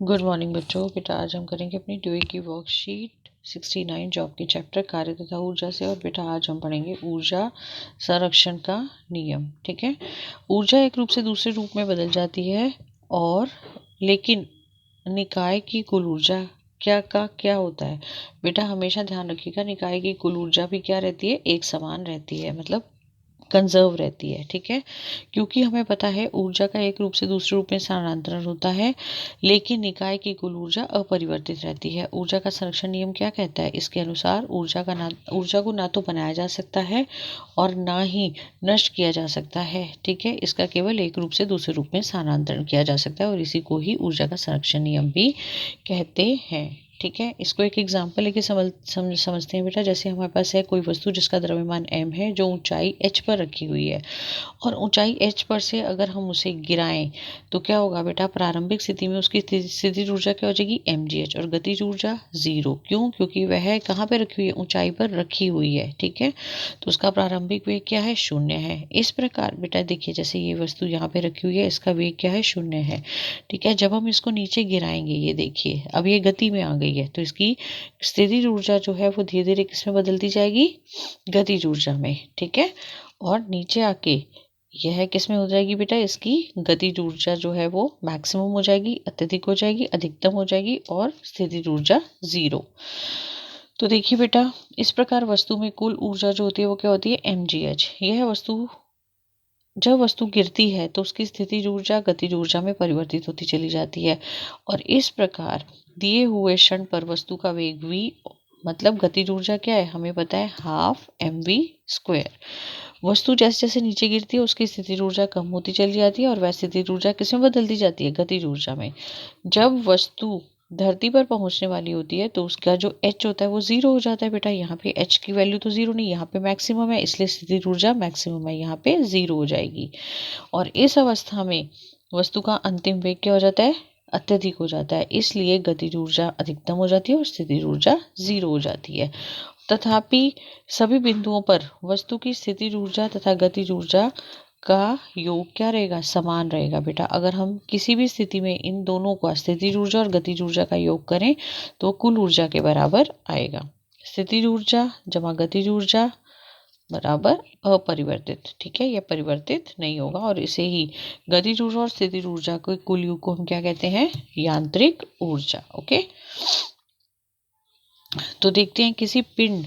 Good morning बच्चों। बेटा आज हम करेंगे अपनी ड्यूई की वर्कशीट 69 जॉब के चैप्टर कार्य तथा ऊर्जा से। और बेटा आज हम पढ़ेंगे ऊर्जा संरक्षण का नियम। ठीक है। ऊर्जा एक रूप से दूसरे रूप में बदल जाती है और लेकिन निकाय की कुल ऊर्जा क्या होता है। बेटा हमेशा ध्यान रखिएगा, निकाय की कुल ऊर्जा भी क्या रहती है, एक समान रहती है, मतलब कंजर्व रहती है। ठीक है। क्योंकि हमें पता है ऊर्जा का एक रूप से दूसरे रूप में स्थानांतरण होता है, लेकिन निकाय की कुल ऊर्जा अपरिवर्तित रहती है। ऊर्जा का संरक्षण नियम क्या कहता है, इसके अनुसार ऊर्जा को ना तो बनाया जा सकता है और ना ही नष्ट किया जा सकता है। ठीक है। इसका केवल एक रूप से दूसरे रूप में स्थानांतरण किया जा सकता है और इसी को ही ऊर्जा का संरक्षण नियम भी कहते हैं। ठीक है। इसको एक एग्जाम्पल लेके समझते हैं बेटा। जैसे हमारे पास है कोई वस्तु जिसका द्रव्यमान m है, जो ऊंचाई h पर रखी हुई है, और ऊंचाई h पर से अगर हम उसे गिराएं तो क्या होगा बेटा, प्रारंभिक स्थिति में उसकी स्थितिज ऊर्जा क्या हो जाएगी, mgh, और गतिज ऊर्जा 0। क्यों? क्योंकि वह कहाँ पे रखी हुई है, ऊंचाई पर रखी हुई है। ठीक है। तो उसका प्रारंभिक वेग क्या है, 0 है। इस प्रकार बेटा देखिए, जैसे ये वस्तु यहाँ पे रखी हुई है, इसका वेग क्या है, 0 है। ठीक है। जब हम इसको नीचे गिराएंगे, ये देखिए अब ये गति में आ गई है, तो इसकी स्थितिज ऊर्जा जो है वो धीरे धीरे किस में बदलती जाएगी, गतिज ऊर्जा में। ठीक है। और नीचे आके यह किस में हो जाएगी बेटा, इसकी गतिज ऊर्जा जो है वो मैक्सिमम हो जाएगी, अत्यधिक हो जाएगी, अधिकतम हो जाएगी, और स्थितिज ऊर्जा 0। तो देखिए बेटा, इस प्रकार वस्तु में कुल ऊर्जा जो होती है वो क्या होती है, mgh। जब वस्तु गिरती है तो उसकी स्थितिज ऊर्जा गतिज ऊर्जा में परिवर्तित होती चली जाती है, और इस प्रकार दिए हुए क्षण पर वस्तु का वेग v, मतलब गतिज ऊर्जा क्या है, हमें पता है 12mv²। वस्तु जैसे जैसे नीचे गिरती है उसकी स्थितिज ऊर्जा कम होती चली जाती है और वह स्थितिज ऊर्जा किसमें बदलती जाती है, गतिज ऊर्जा में। जब वस्तु धरती पर पहुंचने वाली होती है तो उसका जो h होता है वो 0 हो जाता है। बेटा यहाँ पे h की वैल्यू तो 0 नहीं, यहाँ पे मैक्सिमम है, इसलिए स्थितिज ऊर्जा मैक्सिमम है, यहाँ पे 0 हो जाएगी। और इस अवस्था में वस्तु का अंतिम वेग क्या हो जाता है, अत्यधिक हो जाता है, इसलिए गतिज ऊर्जा अधिकतम हो जाती है और स्थितिज ऊर्जा 0 हो जाती है। तथापि सभी बिंदुओं पर वस्तु की स्थितिज ऊर्जा तथा गतिज ऊर्जा का योग क्या रहेगा, समान रहेगा। बेटा अगर हम किसी भी स्थिति में इन दोनों का, स्थितिज ऊर्जा और गतिज ऊर्जा का योग करें तो कुल ऊर्जा के बराबर आएगा। स्थितिज ऊर्जा जमा गतिज ऊर्जा बराबर अपरिवर्तित। ठीक है। यह परिवर्तित नहीं होगा, और इसे ही गतिज ऊर्जा और स्थितिज ऊर्जा के कुल योग को हम क्या कहते हैं, यांत्रिक ऊर्जा। ओके। तो देखते हैं, किसी पिंड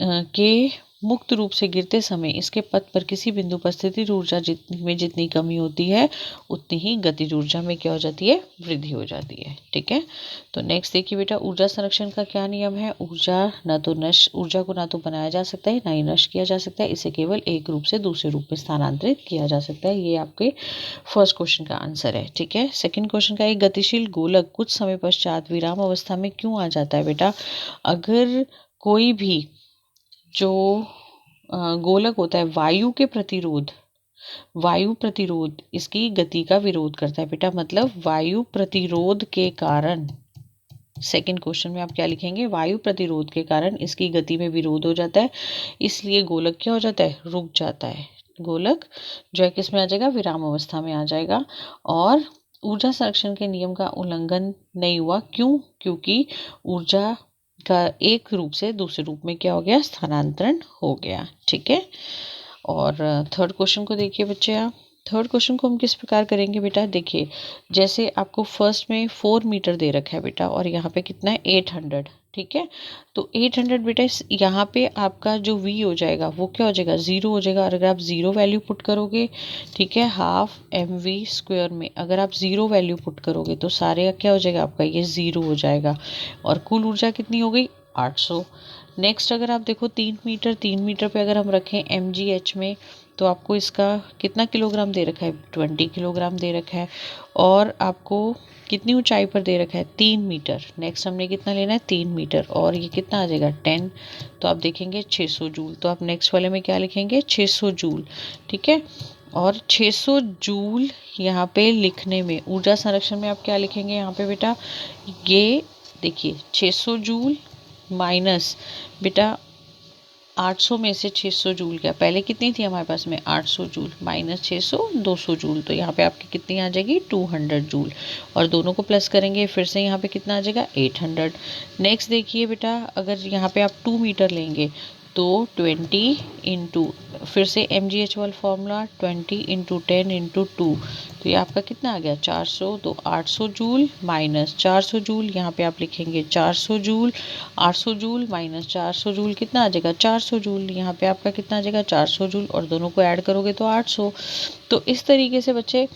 के मुक्त रूप से गिरते समय इसके पथ पर किसी बिंदु पर स्थितिज ऊर्जा में जितनी कमी होती है उतनी ही गतिज ऊर्जा में क्या हो जाती है, वृद्धि हो जाती है। ठीक है। तो नेक्स्ट देखिए बेटा, ऊर्जा संरक्षण का क्या नियम है। ऊर्जा को ना तो बनाया जा सकता है ना ही नष्ट किया जा सकता है, इसे केवल एक रूप से दूसरे रूप में स्थानांतरित किया जा सकता है। ये आपके फर्स्ट क्वेश्चन का आंसर है। ठीक है। सेकंड क्वेश्चन का, एक गतिशील गोलक कुछ समय पश्चात विराम अवस्था में क्यों आ जाता है। बेटा अगर कोई भी जो गोलक होता है, वायु प्रतिरोध इसकी गति का विरोध करता है। बेटा मतलब वायु प्रतिरोध के कारण, सेकंड क्वेश्चन में आप क्या लिखेंगे, वायु प्रतिरोध के कारण इसकी गति में विरोध हो जाता है, इसलिए गोलक क्या हो जाता है, रुक जाता है। गोलक जो है किस में आ जाएगा, विराम अवस्था में आ जाएगा। और ऊर्जा संरक्षण के नियम का उल्लंघन नहीं हुआ। क्यों? क्योंकि ऊर्जा का एक रूप से दूसरे रूप में क्या हो गया, स्थानांतरण हो गया। ठीक है। और थर्ड क्वेश्चन को देखिए बच्चे आप। थर्ड क्वेश्चन को हम किस प्रकार करेंगे बेटा, देखिए जैसे आपको फर्स्ट में 4 मीटर दे रखा है बेटा, और यहाँ पे कितना है, 800। ठीक है। तो 800 बेटा यहाँ पे आपका जो v हो जाएगा वो क्या हो जाएगा, 0 हो जाएगा। और अगर आप 0 वैल्यू पुट करोगे, ठीक है, 12mv² में अगर आप 0 वैल्यू पुट करोगे तो सारे क्या हो जाएगा, आपका ये 0 हो जाएगा। और कुल ऊर्जा कितनी हो गई, 800। नेक्स्ट अगर आप देखो 3 मीटर पे अगर हम रखें mgh में, तो आपको इसका कितना किलोग्राम दे रखा है, 20 किलोग्राम दे रखा है। और आपको कितनी ऊंचाई पर दे रखा है, 3 मीटर। नेक्स्ट हमने कितना लेना है, 3 मीटर, और ये कितना आ जाएगा, 10। तो आप देखेंगे 600 जूल। तो आप नेक्स्ट वाले में क्या लिखेंगे, 600 जूल। ठीक है। और 600 जूल यहाँ पे लिखने में, ऊर्जा संरक्षण में आप क्या लिखेंगे यहाँ पे बेटा, ये देखिए 600 जूल माइनस बेटा 800 में से 600 जूल गया, पहले कितनी थी हमारे पास में 800 जूल माइनस 600 200 जूल, तो यहाँ पे आपकी कितनी आ जाएगी 200 जूल, और दोनों को प्लस करेंगे फिर से यहाँ पे कितना आ जाएगा 800। नेक्स्ट देखिए बेटा, अगर यहाँ पे आप 2 मीटर लेंगे तो 20 इंटू फिर से MGH वाला फॉर्मूला 20 इंटू 10 इंटू 2, तो ये आपका कितना आ गया 400, तो 800 जूल माइनस 400 जूल, यहाँ पे आप लिखेंगे 400 जूल, 800 जूल माइनस 400 जूल कितना आ जाएगा 400 जूल, यहाँ पे आपका कितना आ जाएगा 400 जूल, और दोनों को ऐड करोगे तो 800। तो इस तरीके से बच्चे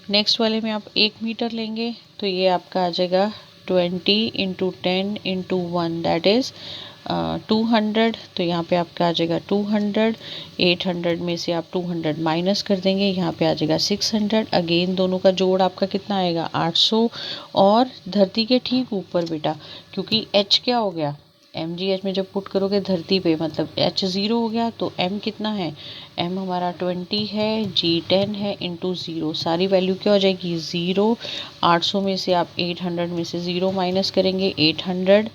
नेक्स्ट वाले में आप 1 मीटर लेंगे तो ये आपका आ जाएगा 20 इंटू 10 इंटू 1 दैट इज़ 200, तो यहाँ पे आपका आ जाएगा 200। 800 में से आप 200 माइनस कर देंगे, यहाँ पे आ जाएगा 600। अगेन दोनों का जोड़ आपका कितना आएगा 800, और धरती के ठीक ऊपर बेटा, क्योंकि H क्या हो गया MGH में जब पुट करोगे धरती पे मतलब H 0 हो गया, तो M कितना है, M हमारा 20 है, G 10 है इंटू 0, सारी वैल्यू क्या हो जाएगी 0। 800 में से आप 800 में से 0 माइनस करेंगे 800,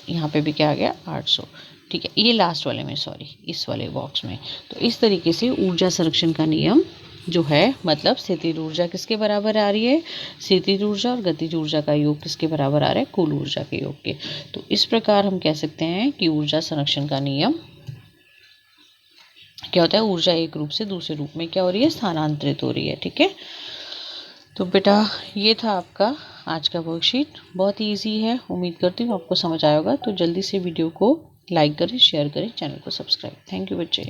यहाँ पे भी क्या आ गया 800। ठीक है, ये लास्ट वाले में सॉरी इस वाले बॉक्स में। तो इस तरीके से ऊर्जा संरक्षण का नियम जो है मतलब स्थितिज ऊर्जा किसके बराबर आ रही है, स्थितिज ऊर्जा और गतिज ऊर्जा का योग किसके बराबर आ रहा है, कुल ऊर्जा के योग के। तो इस प्रकार हम कह सकते हैं कि ऊर्जा संरक्षण का नियम क्या होता है, ऊर्जा एक रूप से दूसरे रूप में क्या हो रही है, स्थानांतरित हो रही है। ठीक है, तो बेटा ये था आपका आज का वर्कशीट, बहुत ही ईजी है, उम्मीद करती हूँ आपको समझ आएगा। तो जल्दी से वीडियो को लाइक करें, शेयर करें, चैनल को सब्सक्राइब। थैंक यू बच्चे।